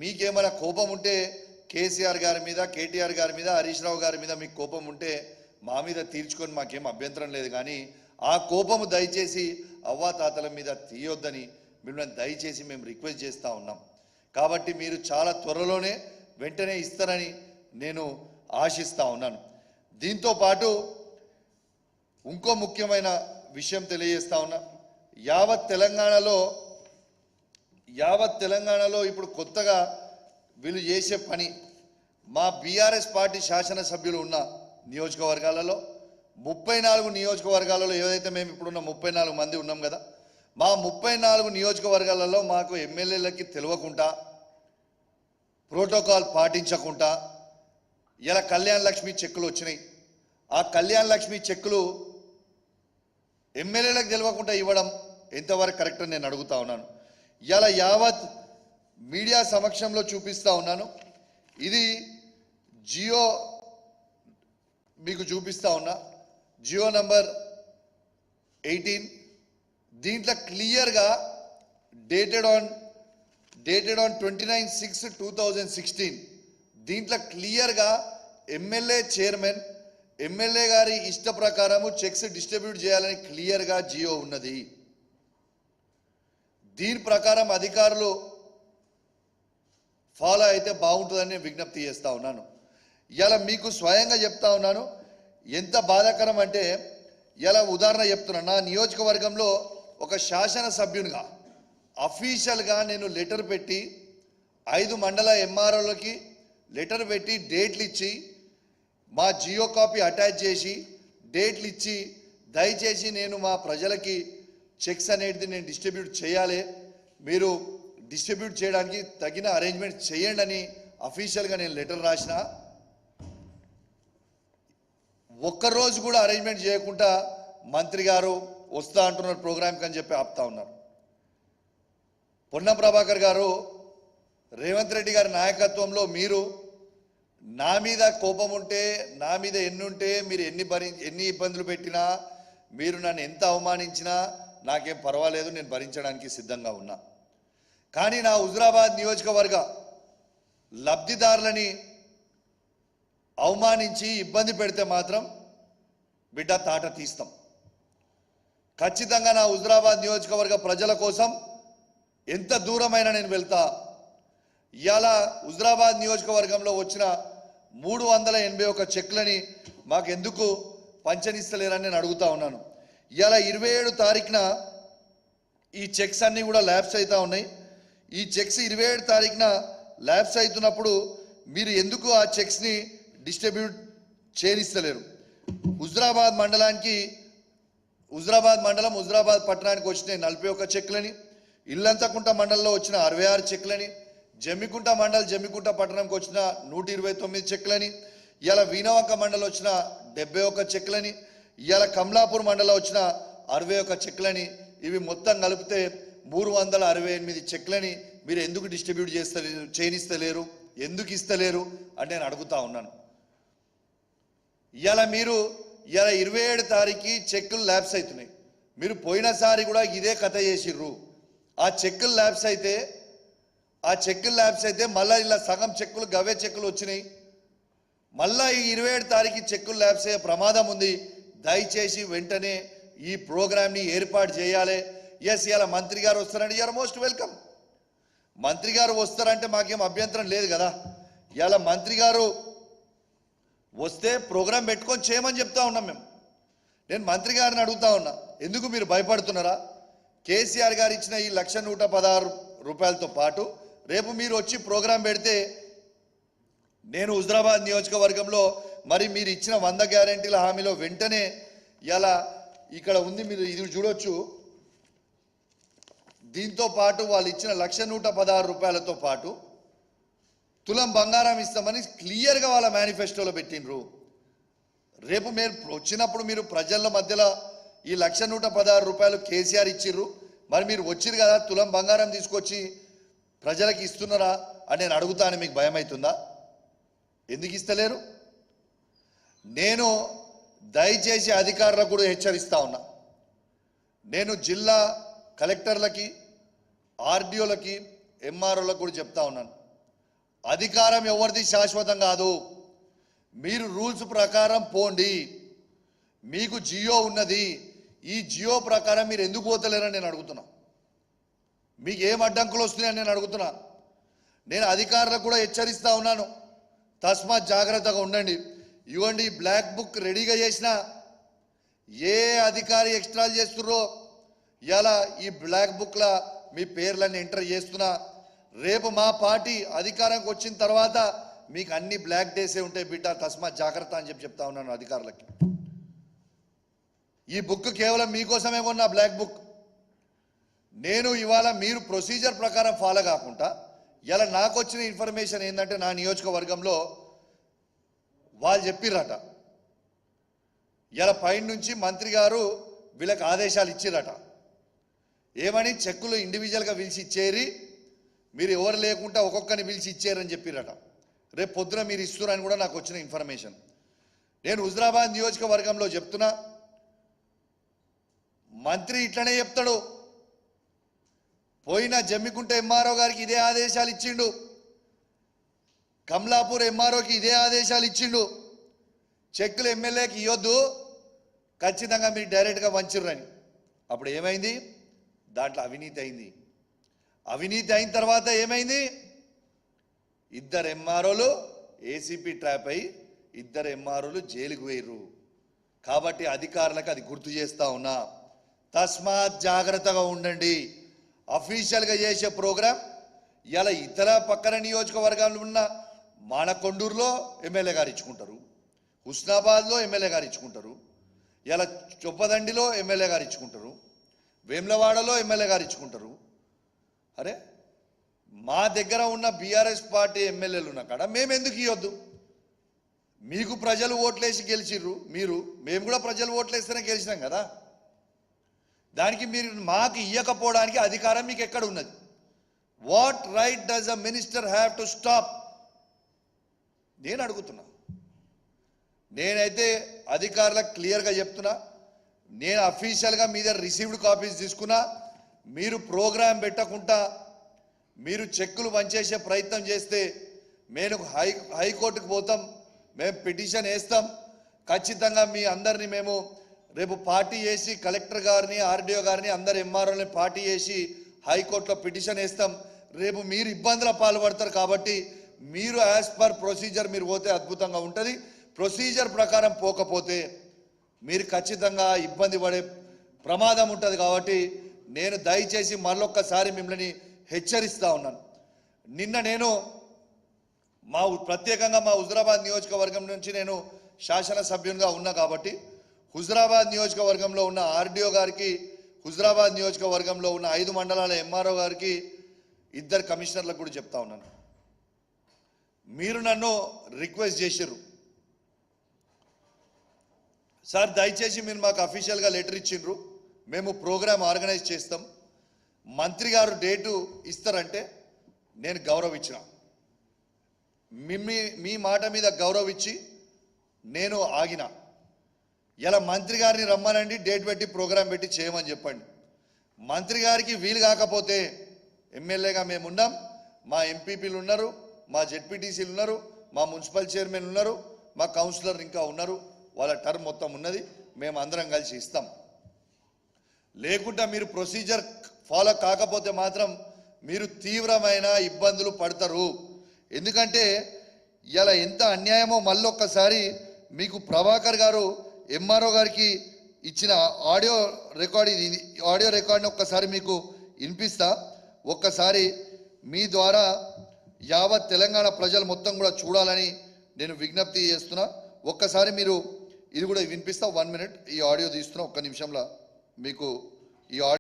మీకేమైనా కోపం ఉంటే కేసీఆర్ గారి మీద, కేటీఆర్ గారి మీద, హరీష్ రావు గారి మీద మీకు కోపం ఉంటే మా మీద తీర్చుకొని మాకేం అభ్యంతరం లేదు. కానీ ఆ కోపము దయచేసి అవ్వాతాతల మీద తీయొద్దని మిమ్మల్ని దయచేసి మేము రిక్వెస్ట్ చేస్తూ ఉన్నాం. కాబట్టి మీరు చాలా త్వరలోనే వెంటనే ఇస్తారని నేను ఆశిస్తూ ఉన్నాను. దీంతో పాటు ఇంకో ముఖ్యమైన విషయం తెలియజేస్తా ఉన్నా. యావత్ తెలంగాణలో ఇప్పుడు కొత్తగా వీళ్ళు చేసే పని, మా బీఆర్ఎస్ పార్టీ శాసనసభ్యులు ఉన్న నియోజకవర్గాలలో 34 నియోజకవర్గాలలో ఏదైతే మేము ఇప్పుడున్న 34 మంది ఉన్నాం కదా, మా 34 నియోజకవర్గాలలో మాకు ఎమ్మెల్యేలకి తెలియకుండా, ప్రోటోకాల్ పాటించకుండా ఇలా కళ్యాణ లక్ష్మి చెక్కులు వచ్చినాయి. ఆ కళ్యాణ లక్ష్మి చెక్కులు ఎమ్మెల్యేలకు తెలియకుండా ఇవ్వడం ఎంతవరకు కరెక్ట్ అని నేను అడుగుతా ఉన్నాను. ఇలా యావత్ మీడియా సమక్షంలో చూపిస్తూ ఉన్నాను. ఇది జియో మీకు చూపిస్తూ ఉన్నా, జియో నంబర్ 18. దీంట్లో క్లియర్గా డేటెడ్ ఆన్ 29/6/2016 దీంట్లో క్లియర్గా ఎమ్మెల్యే చైర్మన్, ఎమ్మెల్యే గారి ఇష్ట ప్రకారము చెక్స్ డిస్ట్రిబ్యూట్ చేయాలని క్లియర్గా జియో ఉన్నది. దీని ప్రకారం అధికారులు ఫాలో అయితే బాగుంటుందని నేను విజ్ఞప్తి చేస్తూ ఉన్నాను. ఇలా మీకు స్వయంగా చెప్తా ఉన్నాను. ఎంత బాధాకరం అంటే, ఇలా ఉదాహరణ చెప్తున్నా, నా నియోజకవర్గంలో ఒక శాసనసభ్యునిగా అఫీషియల్గా నేను లెటర్ పెట్టి 5 మండల ఎంఆర్ఓలకి లెటర్ పెట్టి డేట్లు ఇచ్చి, మా జియో కాపీ అటాచ్ చేసి డేట్లు ఇచ్చి, దయచేసి నేను మా ప్రజలకి చెక్స్ అనేది నేను డిస్ట్రిబ్యూట్ చేయాలి, మీరు డిస్ట్రిబ్యూట్ చేయడానికి తగిన అరేంజ్మెంట్ చేయండి అని అఫీషియల్గా నేను లెటర్ రాసిన. ఒక్కరోజు కూడా అరేంజ్మెంట్ చేయకుండా మంత్రి గారు వస్తా అంటున్నారు ప్రోగ్రామ్కి అని చెప్పి ఆపుతా ఉన్నారు. పొన్నం ప్రభాకర్ గారు, రేవంత్ రెడ్డి గారి నాయకత్వంలో మీరు నా మీద కోపం ఉంటే, నా మీద ఎన్నుంటే, మీరు ఎన్ని ఇబ్బందులు పెట్టినా, మీరు నన్ను ఎంత అవమానించినా నాకేం పర్వాలేదు, నేను భరించడానికి సిద్ధంగా ఉన్నా. కానీ నా హుజురాబాద్ నియోజకవర్గ లబ్ధిదారులని అవమానించి ఇబ్బంది పెడితే మాత్రం బిడ్డ తాట తీస్తాం. ఖచ్చితంగా నా హుజురాబాద్ నియోజకవర్గ ప్రజల కోసం ఎంత దూరమైనా నేను వెళ్తా. ఇవాళ హుజురాబాద్ నియోజకవర్గంలో వచ్చిన 381 చెక్లని మాకు ఎందుకు పంచనిస్తలేరని నేను అడుగుతా ఉన్నాను. ఇవాళ 27 తారీఖున ఈ చెక్స్ అన్నీ కూడా ల్యాబ్స్ అవుతూ ఉన్నాయి. ఈ చెక్స్ 27 తారీఖున ల్యాబ్స్ అవుతున్నప్పుడు మీరు ఎందుకు ఆ చెక్స్ని డిస్ట్రిబ్యూట్ చేయనిస్తలేరు? హుజురాబాద్ మండలం హుజురాబాద్ పట్టణానికి వచ్చిన 41 చెక్లని, ఇల్లంతకుంట మండలంలో వచ్చిన 66 చెక్లని, జమ్మికుంట పట్టణంకి వచ్చిన 129 చెక్లని, ఇలా వీణవంక మండలం వచ్చిన 71 చెక్లని, ఇలా కమలాపూర్ మండలం వచ్చిన 61 చెక్లని, ఇవి మొత్తం కలిపితే 368 చెక్లని మీరు ఎందుకు డిస్ట్రిబ్యూట్ చేయనిస్తలేరు, ఎందుకు ఇస్తలేరు అని నేను అడుగుతా ఉన్నాను. ఇలా మీరు 27 తారీఖు చెక్కులు ల్యాబ్స్ అవుతున్నాయి. మీరు పోయినసారి కూడా ఇదే కథ చేసిర్రు. ఆ చెక్కులు ల్యాబ్స్ అయితే మళ్ళీ ఇలా సగం చెక్కులు గవే చెక్కులు వచ్చినాయి. మళ్ళీ ఈ 27 తారీఖు చెక్కులు ల్యాబ్స్ అయ్యే ప్రమాదం ఉంది. దయచేసి వెంటనే ఈ ప్రోగ్రామ్ని ఏర్పాటు చేయాలి. ఎస్, ఇలా మంత్రి గారు వస్తారంటే యూఆర్ మోస్ట్ వెల్కమ్. మంత్రి గారు వస్తారంటే మాకేం అభ్యంతరం లేదు కదా. ఇలా మంత్రి గారు వస్తే ప్రోగ్రాం పెట్టుకొని చేయమని చెప్తా ఉన్నాం మేము. నేను మంత్రి గారిని అడుగుతా ఉన్నా, ఎందుకు మీరు భయపడుతున్నారా? కేసీఆర్ గారు ఇచ్చిన ఈ 1,116 రూపాయలతో పాటు రేపు మీరు వచ్చి ప్రోగ్రాం పెడితే నేను హుజురాబాద్ నియోజకవర్గంలో మరి మీరు ఇచ్చిన 100 గ్యారెంటీల హామీలో వెంటనే ఇలా ఇక్కడ ఉంది, మీరు ఇది చూడొచ్చు. దీంతో పాటు వాళ్ళు ఇచ్చిన 1,116 రూపాయలతో పాటు తులం బంగారం ఇస్తామని క్లియర్గా వాళ్ళ మేనిఫెస్టోలో పెట్టినరు. రేపు మీరు వచ్చినప్పుడు మీరు ప్రజల మధ్యలో ఈ 1,116 రూపాయలు కేసీఆర్ ఇచ్చిర్రు, మరి మీరు వచ్చిర్రు కదా, తులం బంగారం తీసుకొచ్చి ప్రజలకు ఇస్తున్నారా అని నేను అడుగుతాను. మీకు భయం అవుతుందా? ఎందుకు ఇస్తలేరు? నేను దయచేసి అధికారులకు కూడా హెచ్చరిస్తా ఉన్నా. నేను జిల్లా కలెక్టర్లకి, ఆర్డీఓలకి, ఎంఆర్ఓలకు కూడా చెప్తా ఉన్నాను, అధికారం ఎవరిది శాశ్వతం కాదు. మీరు రూల్స్ ప్రకారం పోండి. మీకు జియో ఉన్నది, ఈ జియో ప్రకారం మీరు ఎందుకు పోతలేరని నేను అడుగుతున్నా. మీకు ఏం అడ్డంకులు వస్తున్నాయని నేను అడుగుతున్నా. నేను అధికారులకు కూడా హెచ్చరిస్తా ఉన్నాను, తస్మాత్ జాగ్రత్తగా ఉండండి. ఇవ్వండి, బ్లాక్ బుక్ రెడీగా చేసిన ఏ అధికారి ఎక్స్ట్రాలు చేస్తుర్రో ఇలా ఈ బ్లాక్ బుక్లో మీ పేర్లన్నీ ఎంటర్ చేస్తున్నా. రేపు మా పార్టీ అధికారంకి వచ్చిన తర్వాత మీకు అన్ని బ్లాక్ డేసే ఉంటాయి బిడ్డ, తస్మాత్ జాగ్రత్త అని చెప్తా ఉన్నాను అధికారులకి. ఈ బుక్ కేవలం మీకోసమే కొన్నా, బ్లాక్ బుక్. నేను ఇవాళ మీరు ప్రొసీజర్ ప్రకారం ఫాలో కాకుండా ఇలా నాకు వచ్చిన ఇన్ఫర్మేషన్ ఏంటంటే, నా నియోజకవర్గంలో వాళ్ళు చెప్పిర్రట, ఇలా పైన నుంచి మంత్రి గారు వీళ్ళకి ఆదేశాలు ఇచ్చిరట. ఏమని? చెక్కులు ఇండివిజువల్గా పిలిచి ఇచ్చేరి, మీరు ఎవరు లేకుండా ఒక్కొక్కరిని పిలిచి ఇచ్చారని చెప్పిరట. రేపు పొద్దున మీరు ఇస్తున్నారని కూడా నాకు వచ్చిన ఇన్ఫర్మేషన్. నేను హుజరాబాద్ నియోజకవర్గంలో చెప్తున్నా, మంత్రి ఇట్లనే చెప్తాడు. పోయిన జమ్మికుంట ఎంఆర్ఓ గారికి ఇదే ఆదేశాలు ఇచ్చిండు, కమలాపూర్ ఎంఆర్ఓకి ఇదే ఆదేశాలు ఇచ్చిండు. చెక్కులు ఎమ్మెల్యేకి ఇవ్వద్దు, ఖచ్చితంగా మీరు డైరెక్ట్గా వంచిర్రని. అప్పుడు ఏమైంది? దాంట్లో అవినీతి అయింది. అవినీతి అయిన తర్వాత ఏమైంది? ఇద్దరు ఎంఆర్ఓలు ఏసీపీ ట్రాప్ అయి ఇద్దరు ఎంఆర్ఓలు జైలుకు పోయిర్రు. కాబట్టి అధికారులకు అది గుర్తు చేస్తా ఉన్నా, తస్మాత్ జాగ్రత్తగా ఉండండి. అఫీషియల్గా చేసే ప్రోగ్రాం ఇలా ఇతర పక్కన నియోజకవర్గాలు ఉన్న మానకొండూరులో ఎమ్మెల్యే గారు ఇచ్చుకుంటారు, హుస్నాబాద్లో ఎమ్మెల్యే గారు ఇచ్చుకుంటారు, ఇలా చొప్పదండిలో ఎమ్మెల్యే గారు ఇచ్చుకుంటారు, వేములవాడలో ఎమ్మెల్యే గారు ఇచ్చుకుంటారు. అరే, మా దగ్గర ఉన్న బీఆర్ఎస్ పార్టీ ఎమ్మెల్యేలు ఉన్న కాడ మేము ఎందుకు ఇవ్వద్దు? మీకు ప్రజలు ఓట్లేసి గెలిచిర్రు, మేము కూడా ప్రజలు ఓట్లేస్తేనే గెలిచినాం కదా. దానికి మీరు మాకు ఇవ్వకపోవడానికి అధికారం మీకు ఎక్కడ ఉన్నది? What right does a minister have to stop? నేను అడుగుతున్నా. నేనైతే అధికారులకు క్లియర్గా చెప్తున్నా, నేను అఫీషియల్గా మీ దగ్గర రిసీవ్డ్ కాపీస్ తీసుకున్నా. మీరు ప్రోగ్రాం పెట్టకుండా మీరు చెక్కులు వంచేసే ప్రయత్నం చేస్తే మేము హైకోర్టుకు పోతాం, మేము పిటిషన్ వేస్తాం. ఖచ్చితంగా మీ అందరినీ మేము రేపు పార్టీ చేసి కలెక్టర్ గారిని, ఆర్డీఓ గారిని, అందరు ఎంఆర్ఓని పార్టీ చేసి హైకోర్టులో పిటిషన్ వేస్తాం. రేపు మీరు ఇబ్బందుల పాల్పడతారు. కాబట్టి మీరు యాజ్ పర్ ప్రొసీజర్ మీరు పోతే అద్భుతంగా ఉంటుంది. ప్రొసీజర్ ప్రకారం పోకపోతే మీరు ఖచ్చితంగా ఇబ్బంది పడే ప్రమాదం ఉంటుంది. కాబట్టి నేను దయచేసి మరొక్కసారి మిమ్మల్ని హెచ్చరిస్తూ ఉన్నాను. నిన్న నేను ప్రత్యేకంగా మా హుజరాబాద్ నియోజకవర్గం నుంచి నేను శాసనసభ్యునిగా ఉన్నా కాబట్టి హుజరాబాద్ నియోజకవర్గంలో ఉన్న ఆర్డీఓ గారికి, హుజరాబాద్ నియోజకవర్గంలో ఉన్న 5 మండలాల ఎంఆర్ఓ గారికి, 2 కమిషనర్లకు కూడా చెప్తా ఉన్నాను. మీరు నన్ను రిక్వెస్ట్ చేసిర్రు, సార్ దయచేసి మీరు మాకు అఫీషియల్గా లెటర్ ఇచ్చిండ్రు, మేము ప్రోగ్రామ్ ఆర్గనైజ్ చేస్తాం, మంత్రి గారు డేటు ఇస్తారంటే నేను గౌరవించిన. మీ మాట మీద గౌరవించి నేను ఆగిన. ఇలా మంత్రి గారిని రమ్మనండి, డేట్ పెట్టి ప్రోగ్రాం పెట్టి చేయమని చెప్పండి. మంత్రి గారికి వీలు కాకపోతే ఎమ్మెల్యేగా మేము ఉన్నాం, మా ఎంపీపీలు ఉన్నారు, మా జెడ్పీటీసీలు ఉన్నారు, మా మున్సిపల్ చైర్మన్ ఉన్నారు, మా కౌన్సిలర్ ఇంకా ఉన్నారు, వాళ్ళ టర్మ్ మొత్తం ఉన్నది, మేము అందరం కలిసి ఇస్తాం. లేకుండా మీరు ప్రొసీజర్ ఫాలో కాకపోతే మాత్రం మీరు తీవ్రమైన ఇబ్బందులు పడతారు. ఎందుకంటే ఇలా ఎంత అన్యాయమో మళ్ళొక్కసారి మీకు ప్రభాకర్ గారు ఎంఆర్ఓ గారికి ఇచ్చిన ఆడియో రికార్డ్ని ఒక్కసారి మీకు వినిపిస్తా. ఒక్కసారి మీ ద్వారా యావత్ తెలంగాణ ప్రజలు మొత్తం కూడా చూడాలని నేను విజ్ఞప్తి చేస్తున్నా. ఒక్కసారి మీరు ఇది కూడా వినిపిస్తా. 1 మినిట్ ఈ ఆడియో తీస్తున్నా, ఒక్క నిమిషంలో మీకు ఈ ఆడియో